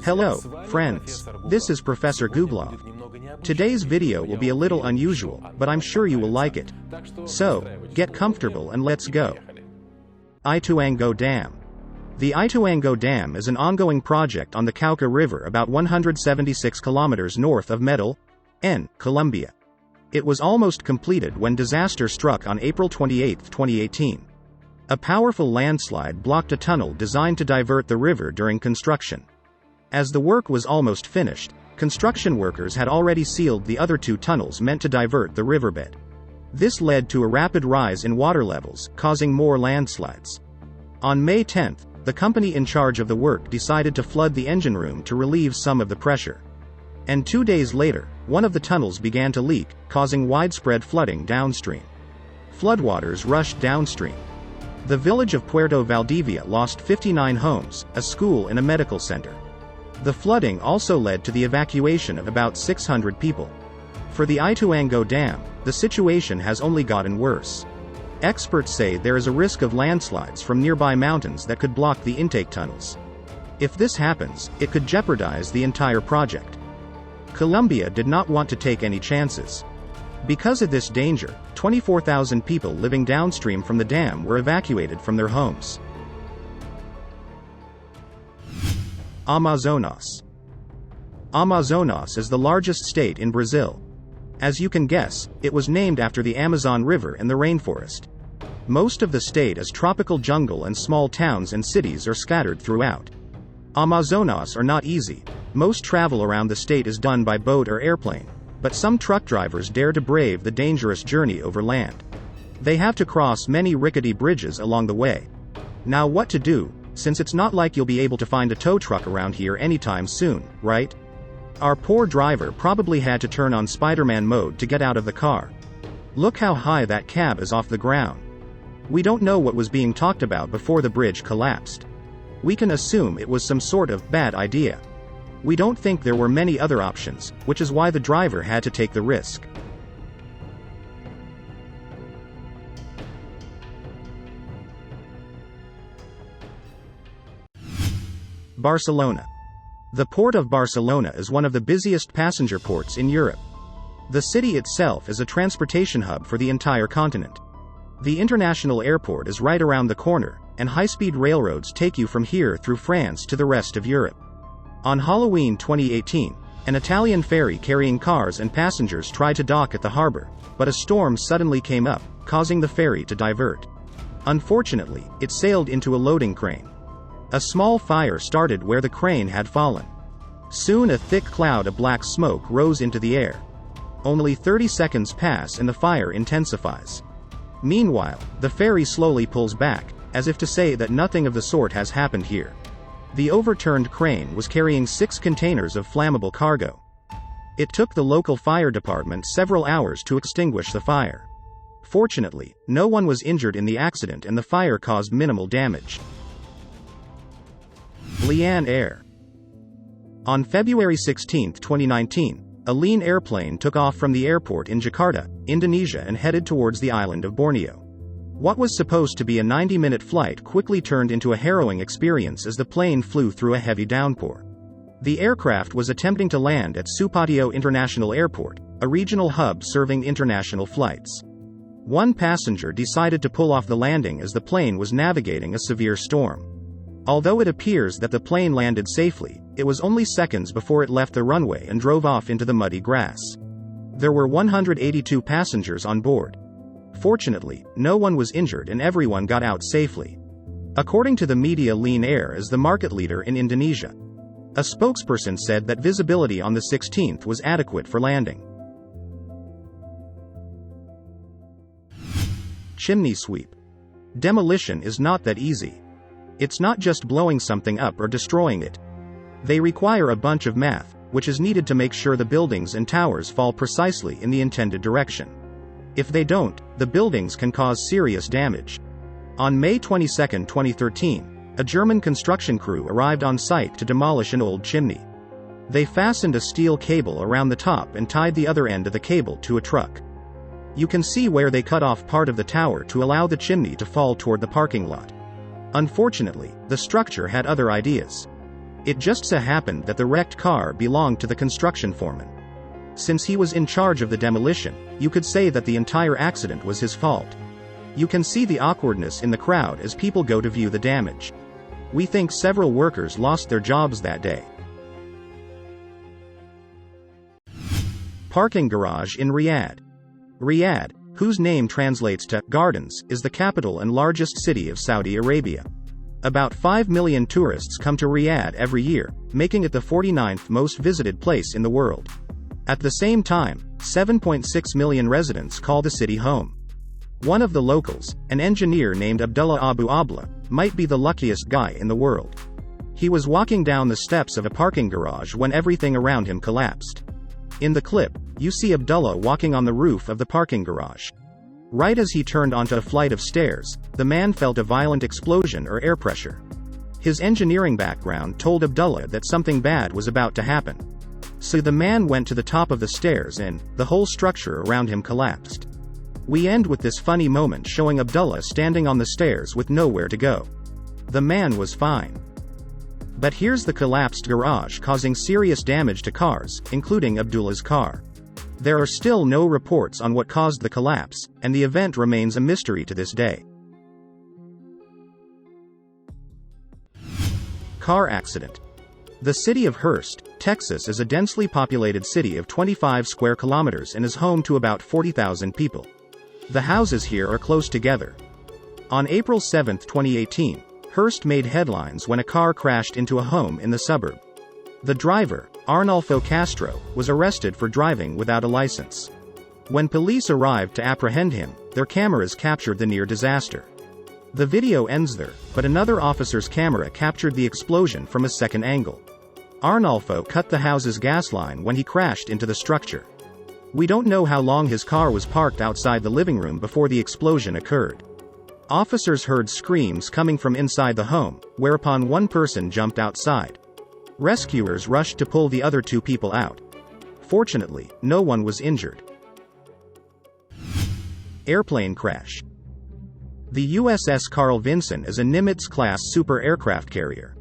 Hello, friends. This is Professor Googlov. Today's video will be a little unusual, but I'm sure you will like it. So, get comfortable and let's go. Ituango Dam. The Ituango Dam is an ongoing project on the Cauca River about 176 kilometers north of Medellín, Colombia. It was almost completed when disaster struck on April 28, 2018. A powerful landslide blocked a tunnel designed to divert the river during construction. As the work was almost finished, construction workers had already sealed the other two tunnels meant to divert the riverbed. This led to a rapid rise in water levels, causing more landslides. On May 10, the company in charge of the work decided to flood the engine room to relieve some of the pressure. And 2 days later, one of the tunnels began to leak, causing widespread flooding downstream. Floodwaters rushed downstream. The village of Puerto Valdivia lost 59 homes, a school and a medical center. The flooding also led to the evacuation of about 600 people. For the Ituango Dam, the situation has only gotten worse. Experts say there is a risk of landslides from nearby mountains that could block the intake tunnels. If this happens, it could jeopardize the entire project. Colombia did not want to take any chances. Because of this danger, 24,000 people living downstream from the dam were evacuated from their homes. Amazonas. Amazonas is the largest state in Brazil. As you can guess, it was named after the Amazon River and the rainforest. Most of the state is tropical jungle and small towns and cities are scattered throughout. Amazonas are not easy. Most travel around the state is done by boat or airplane. But some truck drivers dare to brave the dangerous journey over land. They have to cross many rickety bridges along the way. Now what to do, since it's not like you'll be able to find a tow truck around here anytime soon, right? Our poor driver probably had to turn on Spider-Man mode to get out of the car. Look how high that cab is off the ground. We don't know what was being talked about before the bridge collapsed. We can assume it was some sort of bad idea. We don't think there were many other options, which is why the driver had to take the risk. Barcelona. The port of Barcelona is one of the busiest passenger ports in Europe. The city itself is a transportation hub for the entire continent. The international airport is right around the corner, and high-speed railroads take you from here through France to the rest of Europe. On Halloween 2018, an Italian ferry carrying cars and passengers tried to dock at the harbor, but a storm suddenly came up, causing the ferry to divert. Unfortunately, it sailed into a loading crane. A small fire started where the crane had fallen. Soon a thick cloud of black smoke rose into the air. Only 30 seconds pass and the fire intensifies. Meanwhile, the ferry slowly pulls back, as if to say that nothing of the sort has happened here. The overturned crane was carrying 6 containers of flammable cargo. It took the local fire department several hours to extinguish the fire. Fortunately, no one was injured in the accident and the fire caused minimal damage. Lion Air. On February 16, 2019, a Lion airplane took off from the airport in Jakarta, Indonesia and headed towards the island of Borneo. What was supposed to be a 90-minute flight quickly turned into a harrowing experience as the plane flew through a heavy downpour. The aircraft was attempting to land at Supadio International Airport, a regional hub serving international flights. One passenger decided to pull off the landing as the plane was navigating a severe storm. Although it appears that the plane landed safely, it was only seconds before it left the runway and drove off into the muddy grass. There were 182 passengers on board. Fortunately, no one was injured and everyone got out safely. According to the media, Lion Air is the market leader in Indonesia. A spokesperson said that visibility on the 16th was adequate for landing. Chimney sweep. Demolition is not that easy. It's not just blowing something up or destroying it. They require a bunch of math, which is needed to make sure the buildings and towers fall precisely in the intended direction. If they don't, the buildings can cause serious damage. On May 22, 2013, a German construction crew arrived on site to demolish an old chimney. They fastened a steel cable around the top and tied the other end of the cable to a truck. You can see where they cut off part of the tower to allow the chimney to fall toward the parking lot. Unfortunately, the structure had other ideas. It just so happened that the wrecked car belonged to the construction foreman. Since he was in charge of the demolition, you could say that the entire accident was his fault. You can see the awkwardness in the crowd as people go to view the damage. We think several workers lost their jobs that day. Parking garage in Riyadh. Riyadh, whose name translates to gardens, is the capital and largest city of Saudi Arabia. About 5 million tourists come to Riyadh every year, making it the 49th most visited place in the world. At the same time, 7.6 million residents call the city home. One of the locals, an engineer named Abdullah Abu Abla, might be the luckiest guy in the world. He was walking down the steps of a parking garage when everything around him collapsed. In the clip, you see Abdullah walking on the roof of the parking garage. Right as he turned onto a flight of stairs, the man felt a violent explosion or air pressure. His engineering background told Abdullah that something bad was about to happen. So the man went to the top of the stairs and the whole structure around him collapsed. We end with this funny moment showing Abdullah standing on the stairs with nowhere to go. The man was fine. But here's the collapsed garage causing serious damage to cars, including Abdullah's car. There are still no reports on what caused the collapse, and the event remains a mystery to this day. Car accident. The city of Hurst, Texas is a densely populated city of 25 square kilometers and is home to about 40,000 people. The houses here are close together. On April 7, 2018, Hurst made headlines when a car crashed into a home in the suburb. The driver, Arnulfo Castro, was arrested for driving without a license. When police arrived to apprehend him, their cameras captured the near disaster. The video ends there, but another officer's camera captured the explosion from a second angle. Arnulfo cut the house's gas line when he crashed into the structure. We don't know how long his car was parked outside the living room before the explosion occurred. Officers heard screams coming from inside the home, whereupon one person jumped outside. Rescuers rushed to pull the other two people out. Fortunately, no one was injured. Airplane crash. The USS Carl Vinson is a Nimitz-class super aircraft carrier.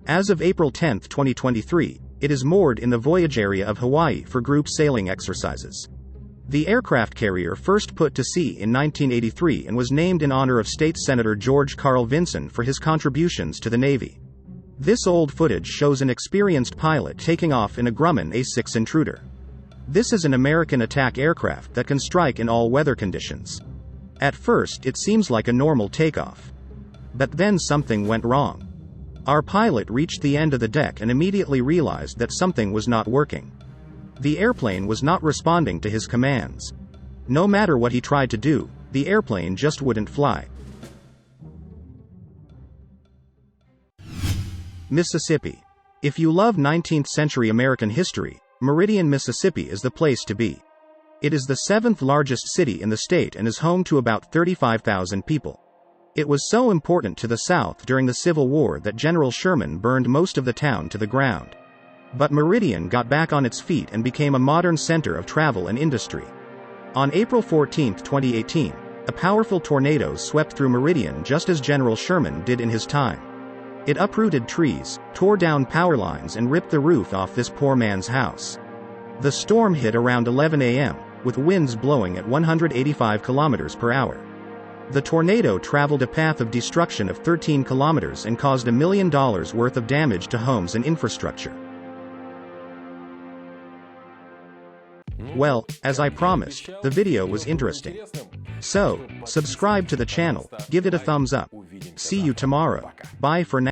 As of April 10, 2023, it is moored in the voyage area of Hawaii for group sailing exercises. The aircraft carrier first put to sea in 1983 and was named in honor of State Senator George Carl Vinson for his contributions to the Navy. This old footage shows an experienced pilot taking off in a Grumman A-6 Intruder. This is an American attack aircraft that can strike in all weather conditions. At first it seems like a normal takeoff. But then something went wrong. Our pilot reached the end of the deck and immediately realized that something was not working. The airplane was not responding to his commands. No matter what he tried to do, the airplane just wouldn't fly. Mississippi. If you love 19th century American history, Meridian, Mississippi is the place to be. It is the 7th largest city in the state and is home to about 35,000 people. It was so important to the South during the Civil War that General Sherman burned most of the town to the ground. But Meridian got back on its feet and became a modern center of travel and industry. On April 14, 2018, a powerful tornado swept through Meridian just as General Sherman did in his time. It uprooted trees, tore down power lines and ripped the roof off this poor man's house. The storm hit around 11 a.m., with winds blowing at 185 kilometers per hour. The tornado traveled a path of destruction of 13 kilometers and caused $1 million worth of damage to homes and infrastructure. Well, as I promised, the video was interesting. So, subscribe to the channel, give it a thumbs up. See you tomorrow. Bye for now.